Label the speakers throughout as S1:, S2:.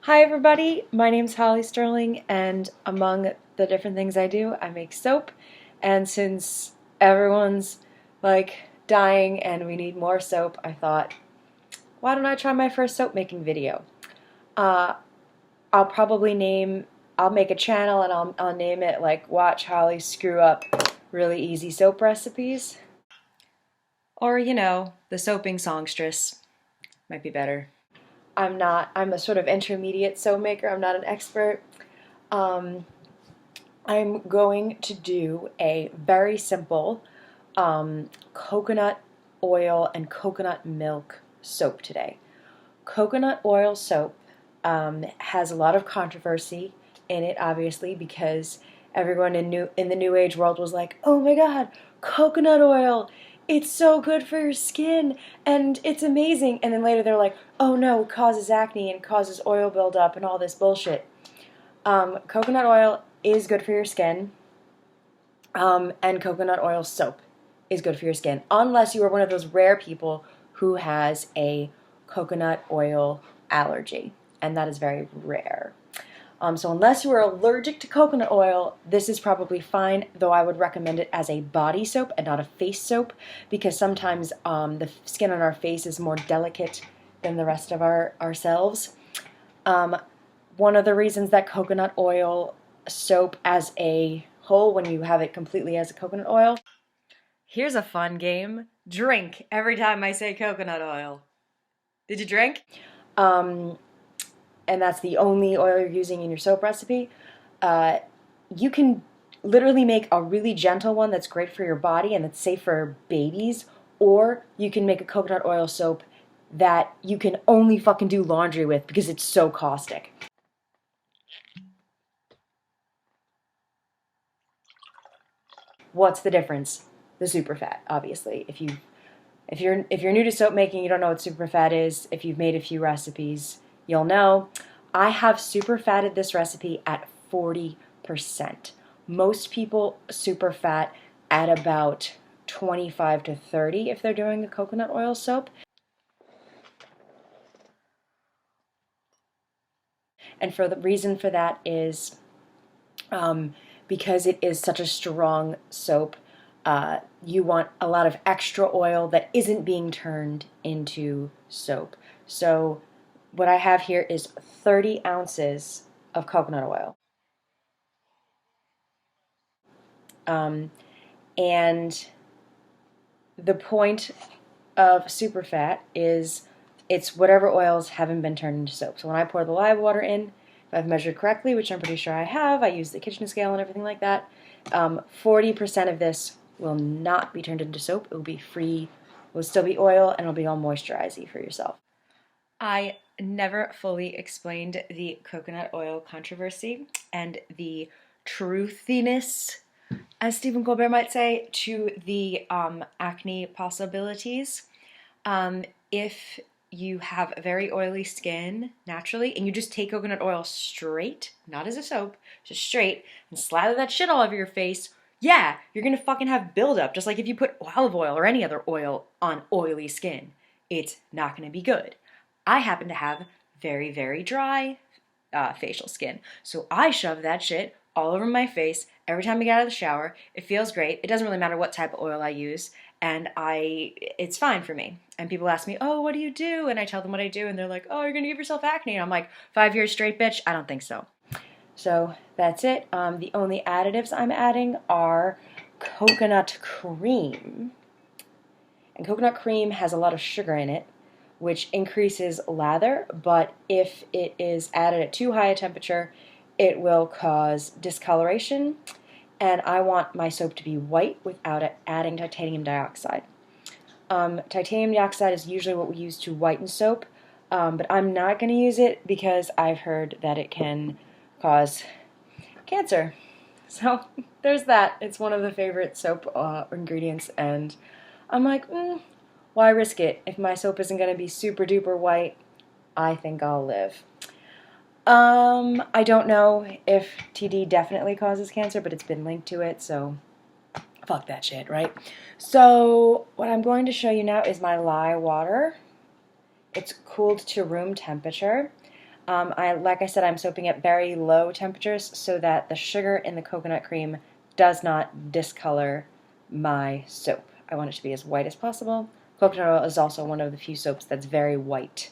S1: Hi everybody, my name's Holly Sterling, and among the different things I do, I make soap. And since everyone's like dying and we need more soap, I thought, why don't I try my first soap making video? Uh, I'll make a channel and I'll name it like Watch Holly Screw Up Really Easy Soap Recipes. Or, the soaping songstress might be better. I'm a sort of intermediate soap maker. I'm not an expert. Um, I'm going to do a very simple coconut oil and coconut milk soap today. Coconut oil soap has a lot of controversy in it, obviously, because everyone in the New Age world was like, "Oh my God, coconut oil! It's so good for your skin, and it's amazing." And then later they're like, "Oh no, it causes acne and causes oil buildup and all this bullshit." Coconut oil is good for your skin, and coconut oil soap is good for your skin, unless you are one of those rare people who has a coconut oil allergy, and that is very rare. So unless you are allergic to coconut oil, this is probably fine, though I would recommend it as a body soap and not a face soap, because sometimes the skin on our face is more delicate than the rest of ourselves. One of the reasons that coconut oil soap as a whole, when you have it completely as a coconut oil, here's a fun game. Drink every time I say coconut oil. Did you drink? And that's the only oil you're using in your soap recipe. You can literally make a really gentle one that's great for your body and that's safe for babies, or you can make a coconut oil soap that you can only fucking do laundry with because it's so caustic. What's the difference? The superfat, obviously. If you're new to soap making, you don't know what superfat is. If you've made a few recipes, you'll know. I have superfatted this recipe at 40%. Most people superfat at about 25 to 30 if they're doing a coconut oil soap. And for the reason for that is because it is such a strong soap, you want a lot of extra oil that isn't being turned into soap. So what I have here is 30 ounces of coconut oil. And the point of superfat is it's whatever oils haven't been turned into soap. So when I pour the lye water in, if I've measured correctly, which I'm pretty sure I have, I use the kitchen scale and everything like that, 40% of this will not be turned into soap. It will be free, it will still be oil, and it'll be all moisturizing for yourself. I never fully explained the coconut oil controversy and the truthiness, as Stephen Colbert might say, to the acne possibilities. If you have very oily skin naturally and you just take coconut oil straight, not as a soap, just straight, and slather that shit all over your face, yeah, you're gonna fucking have buildup, just like if you put olive oil or any other oil on oily skin. It's not gonna be good. I happen to have very, very dry facial skin, so I shove that shit all over my face every time I get out of the shower. It feels great. It doesn't really matter what type of oil I use, and it's fine for me. And people ask me, "Oh, what do you do?" And I tell them what I do, and they're like, "Oh, you're gonna give yourself acne." And I'm like, 5 years straight, bitch? I don't think so. So that's it. The only additives I'm adding are coconut cream. And coconut cream has a lot of sugar in it, which increases lather, but if it is added at too high a temperature, it will cause discoloration, and I want my soap to be white without adding titanium dioxide. Titanium dioxide is usually what we use to whiten soap, but I'm not going to use it because I've heard that it can cause cancer. So there's that. It's one of the favorite soap ingredients, and I'm like, why risk it? If my soap isn't going to be super duper white, I think I'll live. I don't know if TD definitely causes cancer, but it's been linked to it, so fuck that shit, right? So what I'm going to show you now is my lye water. It's cooled to room temperature. Like I said, I'm soaping at very low temperatures so that the sugar in the coconut cream does not discolor my soap. I want it to be as white as possible. Coconut oil is also one of the few soaps that's very white.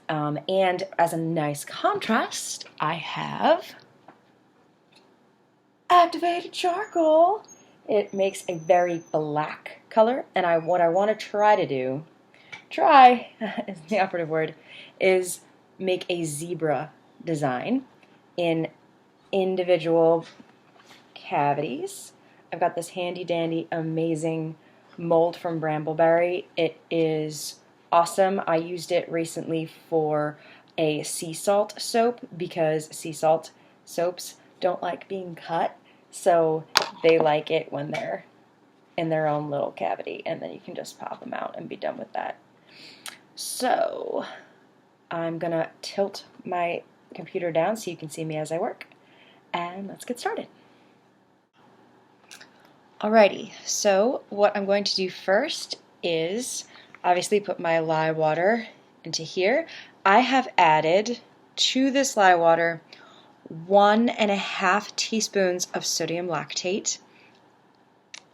S1: And as a nice contrast, I have activated charcoal. It makes a very black color, and what I want to try to do, try is the operative word, is make a zebra design in individual cavities. I've got this handy dandy amazing mold from Brambleberry. It is awesome. I used it recently for a sea salt soap because sea salt soaps don't like being cut, so they like it when they're in their own little cavity, and then you can just pop them out and be done with that. So I'm gonna tilt my computer down so you can see me as I work, and let's get started. Alrighty, so what I'm going to do first is obviously put my lye water into here. I have added to this lye water 1.5 teaspoons of sodium lactate.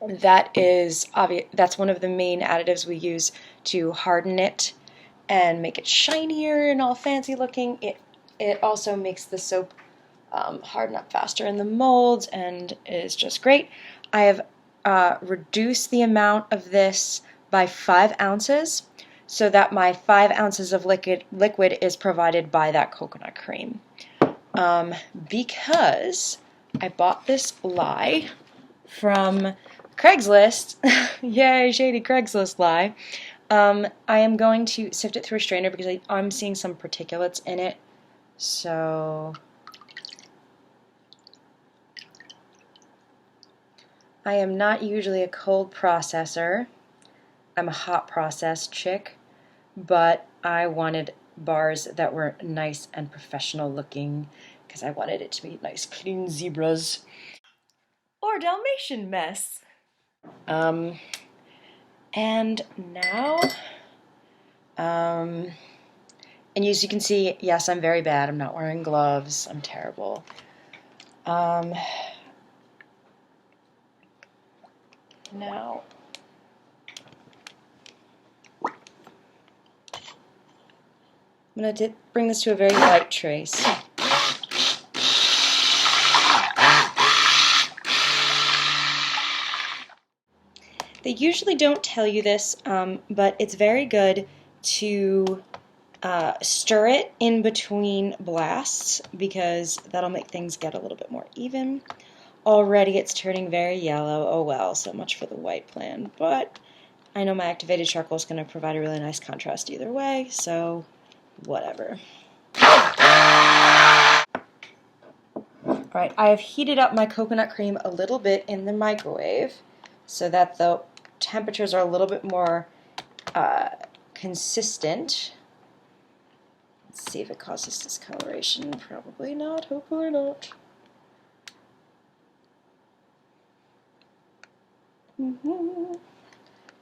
S1: That's one of the main additives we use to harden it and make it shinier and all fancy looking. It also makes the soap harden up faster in the molds and is just great. I have reduced the amount of this by 5 ounces so that my 5 ounces of liquid is provided by that coconut cream. Because I bought this lye from Craigslist, yay, shady Craigslist lye. I am going to sift it through a strainer because I'm seeing some particulates in it, so I am not usually a cold processor. I'm a hot process chick, but I wanted bars that were nice and professional looking because I wanted it to be nice, clean zebras or Dalmatian mess. And now, and as you can see, yes, I'm very bad. I'm not wearing gloves. I'm terrible. Now, I'm going to bring this to a very light trace. They usually don't tell you this, but it's very good to stir it in between blasts because that'll make things get a little bit more even. Already it's turning very yellow. Oh well, so much for the white plan. But I know my activated charcoal is going to provide a really nice contrast either way, so whatever. Alright, I have heated up my coconut cream a little bit in the microwave so that the temperatures are a little bit more consistent. Let's see if it causes discoloration. Probably not, hopefully not.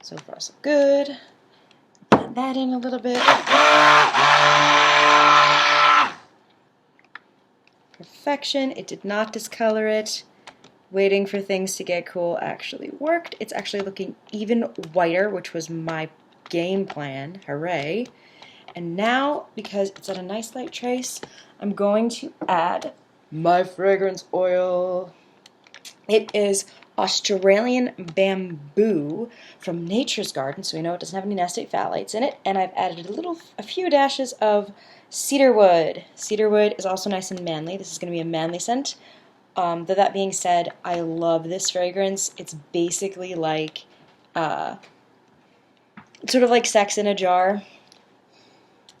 S1: So far so good. Add that in a little bit. Perfection. It did not discolor it. Waiting for things to get cool actually worked. It's actually looking even whiter, which was my game plan. Hooray. And now, because it's at a nice light trace, I'm going to add my fragrance oil. It is Australian bamboo from Nature's Garden, so we know it doesn't have any nasty phthalates in it. And I've added a few dashes of cedarwood. Cedarwood is also nice and manly. This is going to be a manly scent. Though that being said, I love this fragrance. It's basically like, sort of like Sex in a Jar.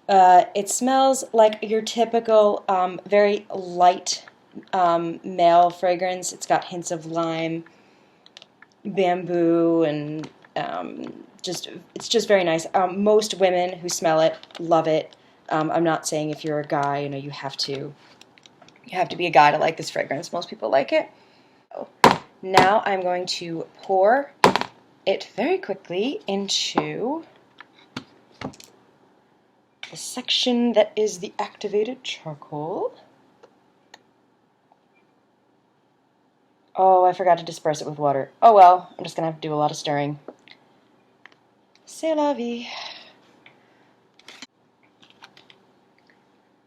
S1: It smells like your typical, very light male fragrance. It's got hints of lime, bamboo, and it's just very nice. Most women who smell it love it. I'm not saying if you're a guy, you have to be a guy to like this fragrance. Most people like it. Now I'm going to pour it very quickly into the section that is the activated charcoal. Oh, I forgot to disperse it with water. Oh well, I'm just gonna have to do a lot of stirring. C'est la vie.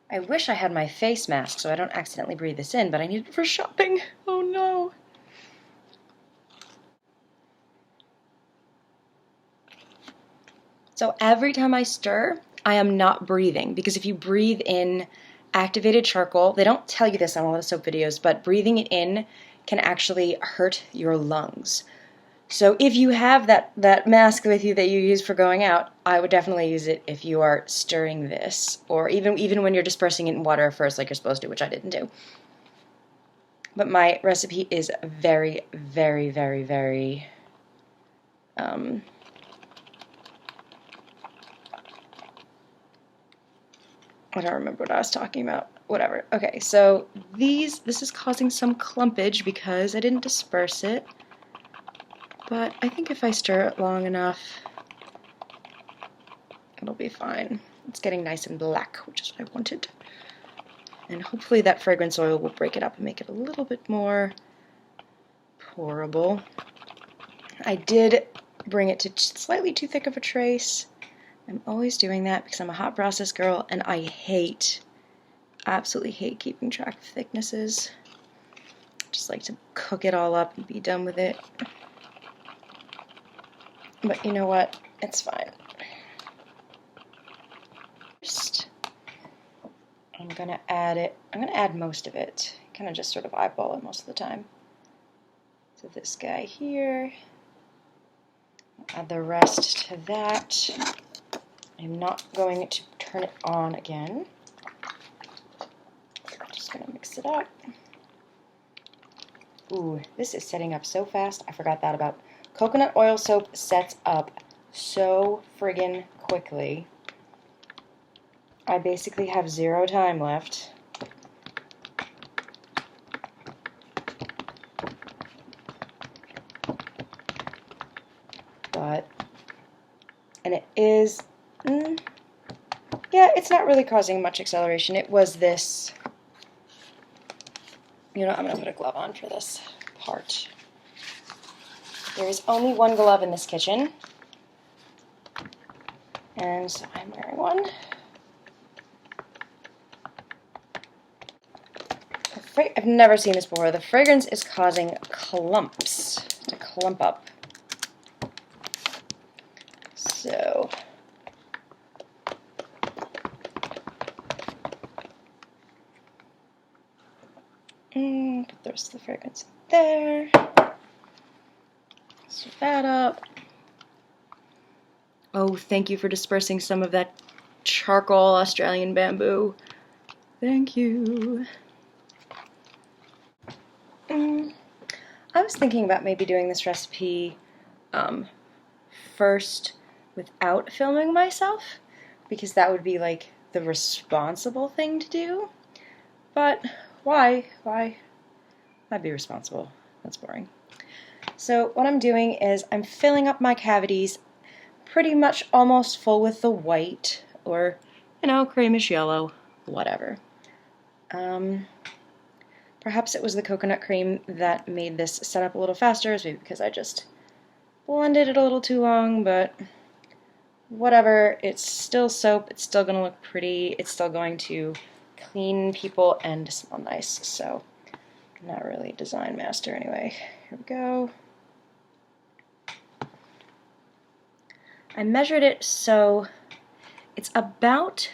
S1: I wish I had my face mask so I don't accidentally breathe this in, but I need it for shopping. Oh no. So every time I stir, I am not breathing, because if you breathe in activated charcoal, they don't tell you this on a lot of soap videos, but breathing it in can actually hurt your lungs. So if you have that mask with you that you use for going out, I would definitely use it if you are stirring this, or even when you're dispersing it in water first like you're supposed to, which I didn't do. But my recipe is very, very, very, very, I don't remember what I was talking about. Whatever. Okay, so this is causing some clumpage because I didn't disperse it. But I think if I stir it long enough, it'll be fine. It's getting nice and black, which is what I wanted. And hopefully that fragrance oil will break it up and make it a little bit more pourable. I did bring it to slightly too thick of a trace. I'm always doing that because I'm a hot process girl and I absolutely hate keeping track of thicknesses. I just like to cook it all up and be done with it. But you know what? It's fine. First, I'm gonna add most of it. Kind of just sort of eyeball it most of the time. So this guy here. Add the rest to that. I'm not going to turn it on again. I'm just gonna mix it up. Ooh, this is setting up so fast. I forgot that about. Coconut oil soap sets up so friggin' quickly. I basically have 0 time left. And it is, yeah, it's not really causing much acceleration. It was this, you know, I'm going to put a glove on for this part. There is only one glove in this kitchen, and so I'm wearing one. I've never seen this before. The fragrance is causing clumps to clump up. So put the rest of the fragrance there. Stir that up. Oh, thank you for dispersing some of that charcoal Australian bamboo. Thank you. I was thinking about maybe doing this recipe first without filming myself, because that would be like the responsible thing to do. But why? I'd be responsible. That's boring. So what I'm doing is I'm filling up my cavities pretty much almost full with the white, or, you know, creamish yellow, whatever. Perhaps it was the coconut cream that made this set up a little faster, maybe because I just blended it a little too long, but whatever. It's still soap, it's still going to look pretty, it's still going to clean people and smell nice, so I'm not really a design master anyway. Here we go. I measured it so it's about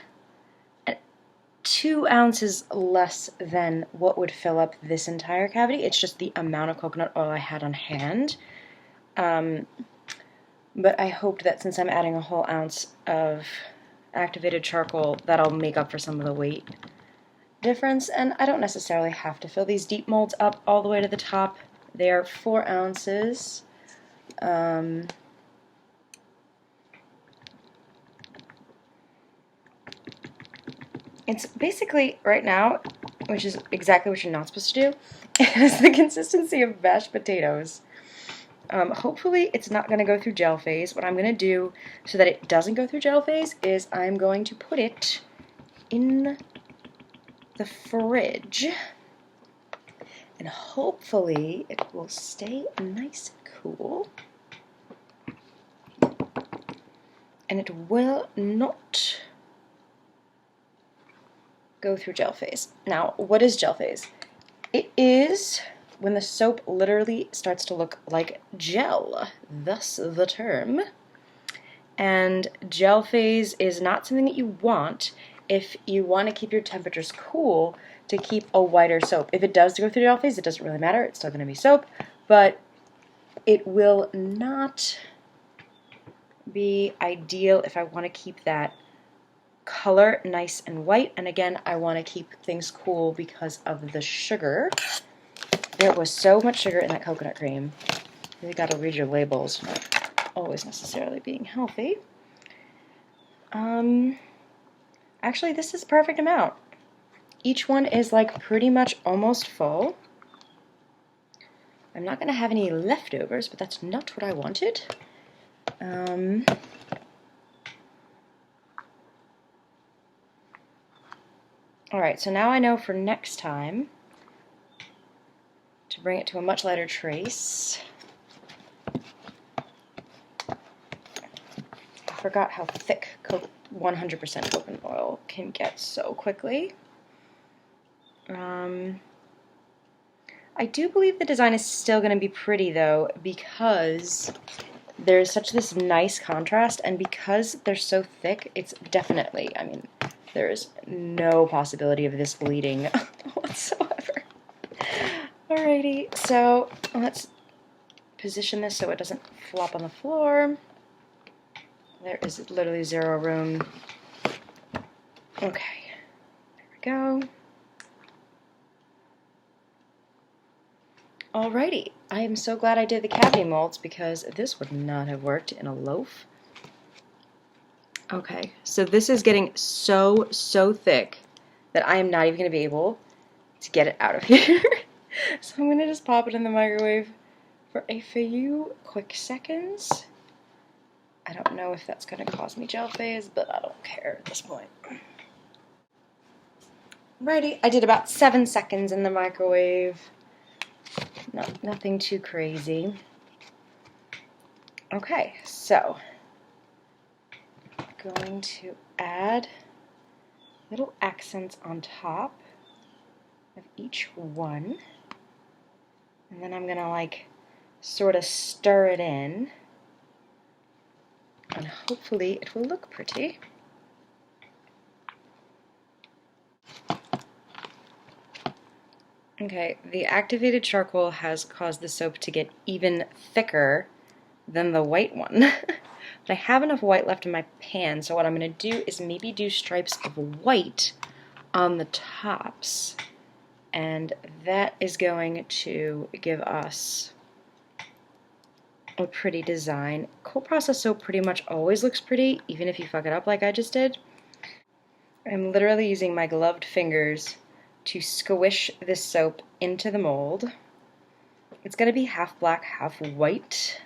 S1: 2 ounces less than what would fill up this entire cavity. It's just the amount of coconut oil I had on hand. But I hoped that since I'm adding a whole ounce of activated charcoal, that'll make up for some of the weight difference. And I don't necessarily have to fill these deep molds up all the way to the top. They are 4 ounces. It's basically, right now, which is exactly what you're not supposed to do, it has the consistency of mashed potatoes. Hopefully it's not going to go through gel phase. What I'm going to do so that it doesn't go through gel phase is I'm going to put it in the fridge, and hopefully it will stay nice and cool, and it will not go through gel phase. Now, what is gel phase? It is when the soap literally starts to look like gel, thus the term. And gel phase is not something that you want if you want to keep your temperatures cool to keep a whiter soap. If it does go through gel phase, it doesn't really matter. It's still going to be soap, but it will not be ideal if I want to keep that color nice and white. And again, I want to keep things cool because of the sugar. There was so much sugar in that coconut cream. You really got to read your labels, not always necessarily being healthy. Actually, this is the perfect amount. Each one is like pretty much almost full. I'm not going to have any leftovers, but that's not what I wanted. Alright, so now I know for next time to bring it to a much lighter trace. I forgot how thick 100% coconut oil can get so quickly. I do believe the design is still going to be pretty though, because there's such this nice contrast, and because they're so thick, it's definitely, I mean, there's no possibility of this bleeding whatsoever. Alrighty, so let's position this so it doesn't flop on the floor. There is literally zero room. Okay, there we go. Alrighty, I am so glad I did the cavity molds because this would not have worked in a loaf. Okay, so this is getting so thick that I am not even going to be able to get it out of here. So I'm going to just pop it in the microwave for a few quick seconds. I don't know if that's going to cause me gel phase, but I don't care at this point. Righty, I did about 7 seconds in the microwave. Nothing too crazy. Okay, so I'm going to add little accents on top of each one. And then I'm gonna like sort of stir it in, and hopefully it will look pretty. Okay, the activated charcoal has caused the soap to get even thicker than the white one. But I have enough white left in my pan, so what I'm going to do is maybe do stripes of white on the tops. And that is going to give us a pretty design. Cold process soap pretty much always looks pretty, even if you fuck it up like I just did. I'm literally using my gloved fingers to squish this soap into the mold. It's going to be half black, half white.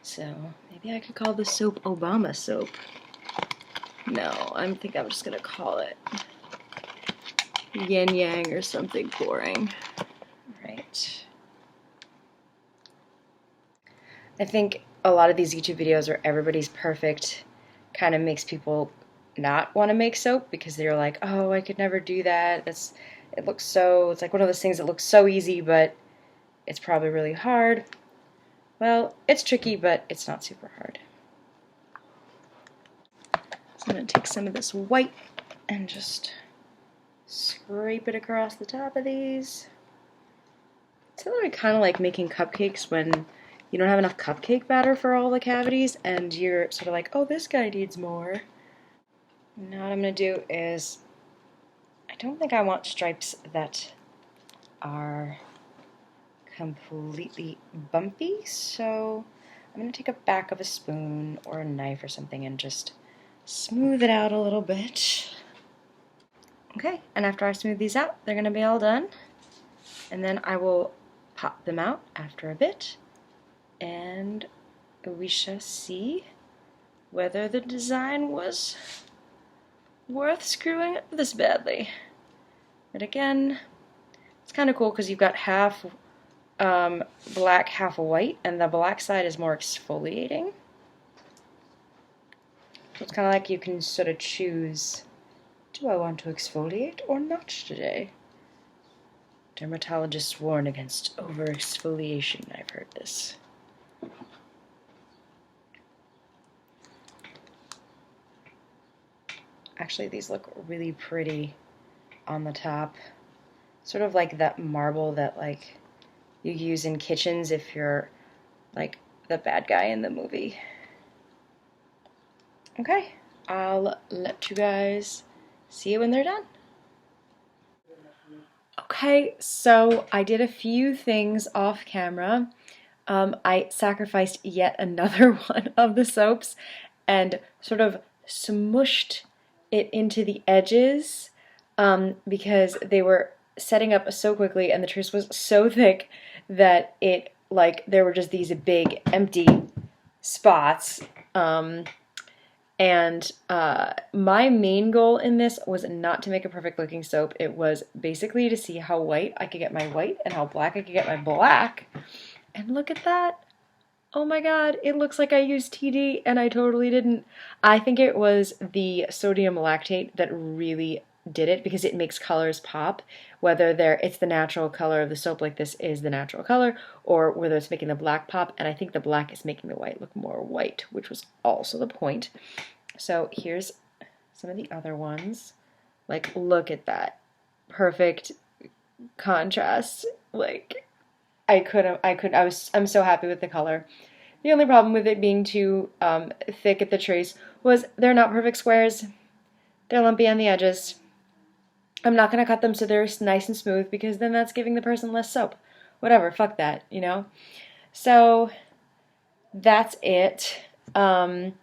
S1: So maybe I could call this soap Obama soap. No, I think I'm just going to call it Yin Yang or something boring. Right. I think a lot of these YouTube videos where everybody's perfect kind of makes people not want to make soap, because they're like, oh, I could never do that. It's like one of those things that looks so easy, but it's probably really hard. Well, it's tricky, but it's not super hard. So I'm going to take some of this white and just scrape it across the top of these. It's literally kind of like making cupcakes when you don't have enough cupcake batter for all the cavities, and you're sort of like, oh, this guy needs more. Now what I'm going to do is, I don't think I want stripes that are completely bumpy, so I'm going to take a back of a spoon or a knife or something and just smooth it out a little bit. Okay, and after I smooth these out, they're going to be all done, and then I will pop them out after a bit and we shall see whether the design was worth screwing up this badly. But again, it's kind of cool because you've got half black, half white, and the black side is more exfoliating. So it's kind of like you can sort of choose, do I want to exfoliate or not today? Dermatologists warn against over-exfoliation, I've heard this. Actually, these look really pretty on the top. Sort of like that marble that like you use in kitchens if you're like the bad guy in the movie. Okay, I'll let you guys see it when they're done. Okay, so I did a few things off camera. I sacrificed yet another one of the soaps and sort of smushed it into the edges because they were setting up so quickly and the trace was so thick that it, like, there were just these big empty spots. My main goal in this was not to make a perfect looking soap. It was basically to see how white I could get my white and how black I could get my black. And look at that. Oh my god, it looks like I used TD and I totally didn't. I think it was the sodium lactate that really did it because it makes colors pop, whether it's the natural color of the soap, like this is the natural color, or whether it's making the black pop, and I think the black is making the white look more white, which was also the point. So here's some of the other ones. Like, look at that. Perfect contrast. Like, I'm so happy with the color. The only problem with it being too thick at the trace was they're not perfect squares. They're lumpy on the edges. I'm not going to cut them so they're nice and smooth because then that's giving the person less soap. Whatever, fuck that, you know? So that's it. Look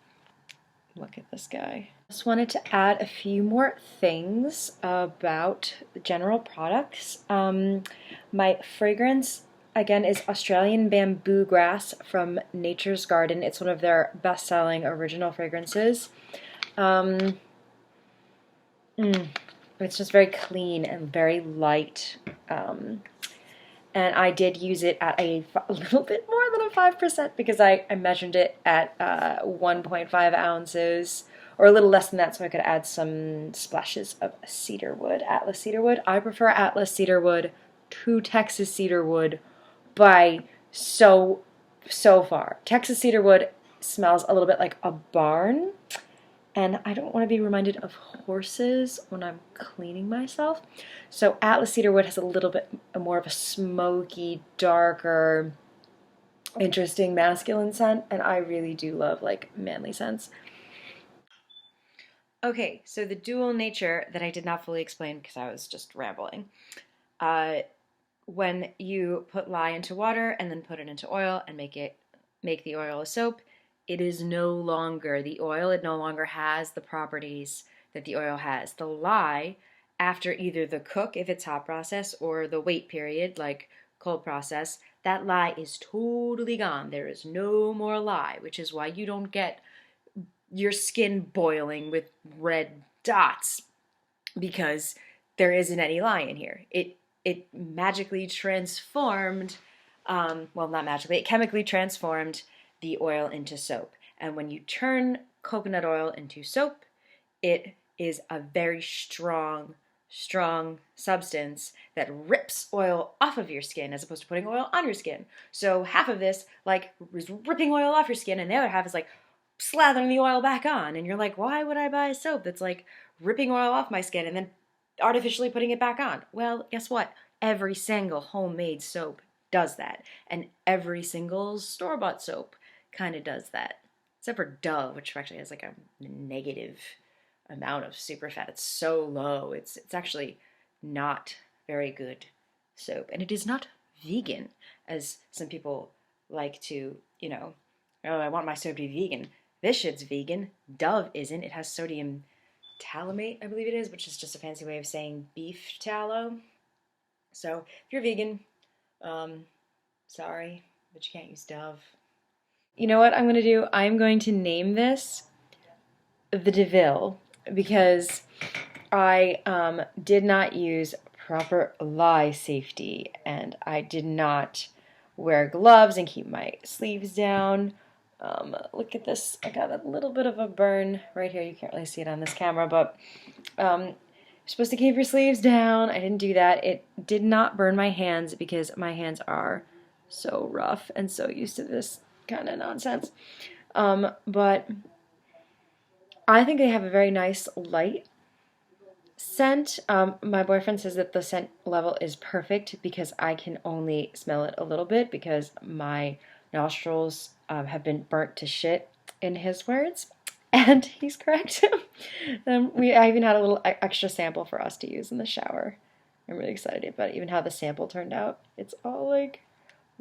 S1: at this guy. Just wanted to add a few more things about general products. My fragrance, again, is Australian Bamboo Grass from Nature's Garden. It's one of their best-selling original fragrances. It's just very clean and very light. And I did use it at a little bit more than a 5% because I measured it at 1.5 ounces, or a little less than that, so I could add some splashes of cedarwood, Atlas Cedarwood. I prefer Atlas Cedarwood to Texas Cedarwood by so far. Texas Cedarwood smells a little bit like a barn, and I don't want to be reminded of horses when I'm cleaning myself. So Atlas Cedarwood has a little bit more of a smoky, darker, interesting masculine scent, and I really do love like manly scents. Okay, so the dual nature that I did not fully explain because I was just rambling. When you put lye into water and then put it into oil and make the oil a soap, it is no longer the oil. It no longer has the properties that the oil has. The lye, after either the cook, if it's hot process, or the wait period, like cold process, that lye is totally gone. There is no more lye, which is why you don't get your skin boiling with red dots, because there isn't any lye in here. It magically transformed, well, not magically, it chemically transformed the oil into soap. And when you turn coconut oil into soap, it is a very strong substance that rips oil off of your skin as opposed to putting oil on your skin. So half of this, like, is ripping oil off your skin, and the other half is like slathering the oil back on. And you're like, why would I buy a soap that's like ripping oil off my skin and then artificially putting it back on? Well, guess what? Every single homemade soap does that. And every single store-bought soap kind of does that. Except for Dove, which actually has like a negative amount of superfat. It's so low. It's actually not very good soap. And it is not vegan, as some people like to, you know, oh, I want my soap to be vegan. This shit's vegan. Dove isn't. It has sodium talumate, I believe it is, which is just a fancy way of saying beef tallow. So if you're vegan, sorry, but you can't use Dove. You know what I'm going to do? I'm going to name this the Devil because I did not use proper lye safety, and I did not wear gloves and keep my sleeves down. Look at this. I got a little bit of a burn right here. You can't really see it on this camera, but you're supposed to keep your sleeves down. I didn't do that. It did not burn my hands because my hands are so rough and so used to this kind of nonsense. But I think they have a very nice light scent. My boyfriend says that the scent level is perfect because I can only smell it a little bit because my nostrils have been burnt to shit, in his words, and he's correct. I even had a little extra sample for us to use in the shower. I'm really excited about even how the sample turned out. It's all like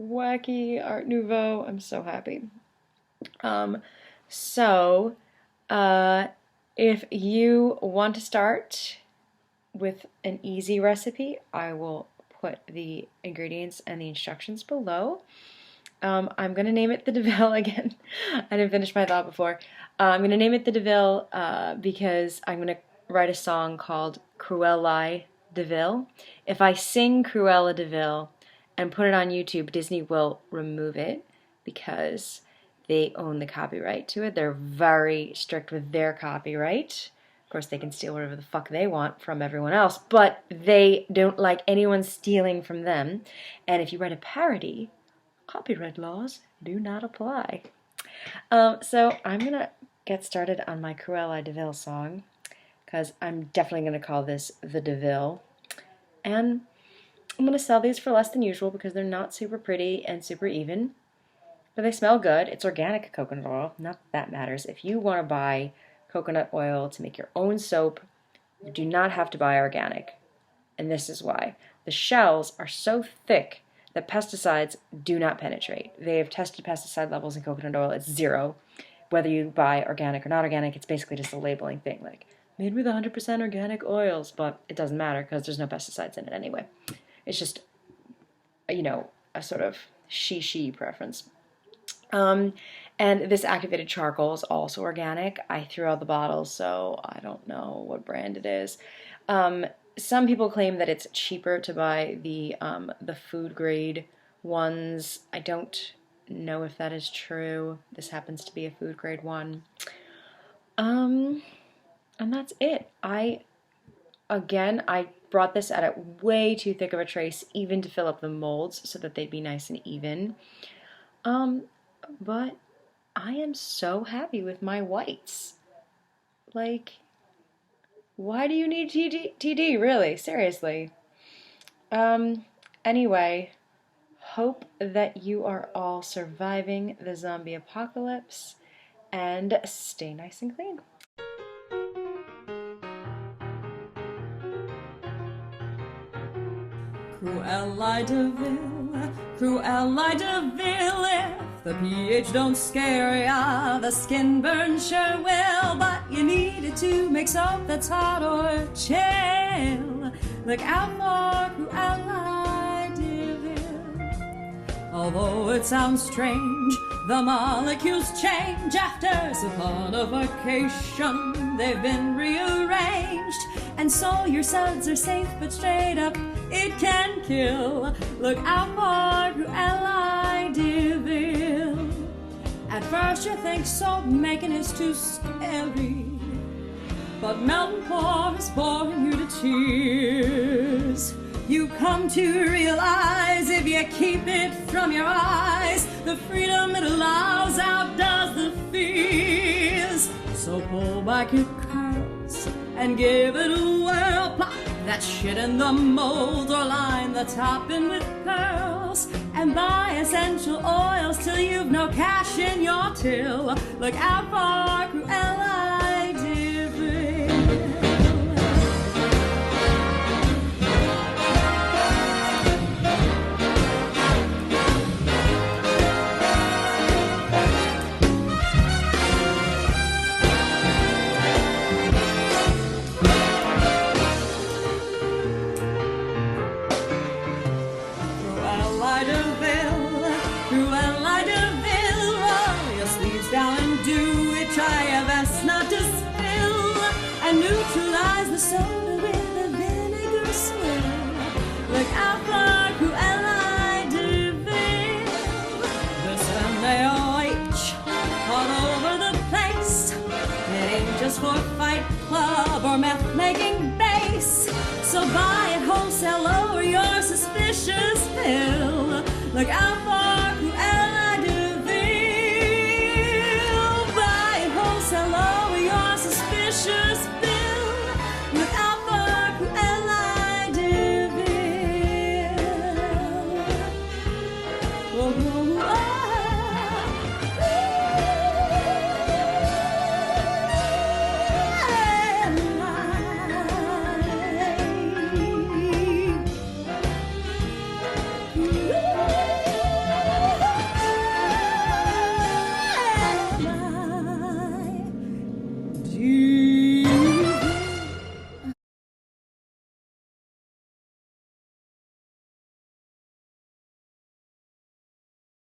S1: wacky Art Nouveau. I'm so happy. If you want to start with an easy recipe, I will put the ingredients and the instructions below. I'm going to name it the Devil again. I didn't finish my thought before. I'm going to name it the Devil because I'm going to write a song called Cru-el-Lye Devil. If I sing Cruella Devil and put it on YouTube, Disney will remove it because they own the copyright to it. They're very strict with their copyright. Of course, they can steal whatever the fuck they want from everyone else, but they don't like anyone stealing from them. And if you write a parody, copyright laws do not apply. So I'm going to get started on my Cru-el-Lye Devil song because I'm definitely going to call this the Devil. And I'm going to sell these for less than usual because they're not super pretty and super even. But they smell good. It's organic coconut oil. Not that matters. If you want to buy coconut oil to make your own soap, you do not have to buy organic. And this is why. The shells are so thick that pesticides do not penetrate. They have tested pesticide levels in coconut oil. It's 0. Whether you buy organic or not organic, it's basically just a labeling thing. Like, made with 100% organic oils. But it doesn't matter because there's no pesticides in it anyway. It's just, a sort of she preference. And this activated charcoal is also organic. I threw out the bottles, so I don't know what brand it is. Some people claim that it's cheaper to buy the food grade ones. I don't know if that is true. This happens to be a food grade one. And that's it. I brought this at way too thick of a trace, even to fill up the molds so that they'd be nice and even. But I am so happy with my whites. Like, why do you need TD, really? Seriously. Anyway, hope that you are all surviving the zombie apocalypse and stay nice and clean.
S2: Cru-el-Lye Devil, Cru-el-Lye Devil, if the pH don't scare ya, the skin burn sure will, but you need it to make soap that's hot or chill. Look out for Cru-el-Lye Devil. Although it sounds strange, the molecules change after saponification. They've been rearranged, and so your suds are safe, but straight up it can kill. Look out for Cru-el-Lye Devil. At first you think soap making is too scary, but melt and pour is boring you to tears. You come to realize if you keep it from your eyes, the freedom it allows outdoes the fears. So pull back your curls and give it a whirl. Plop that shit in the mold or line the top in with pearls, and buy essential oils till you've no cash in your till. Look out for Cru-el-Lye Devil. Cru-el-Lye Devil, Cru-el-Lye Devil, oh, taking base. So buy it wholesale, lower your suspicious pill. Look out for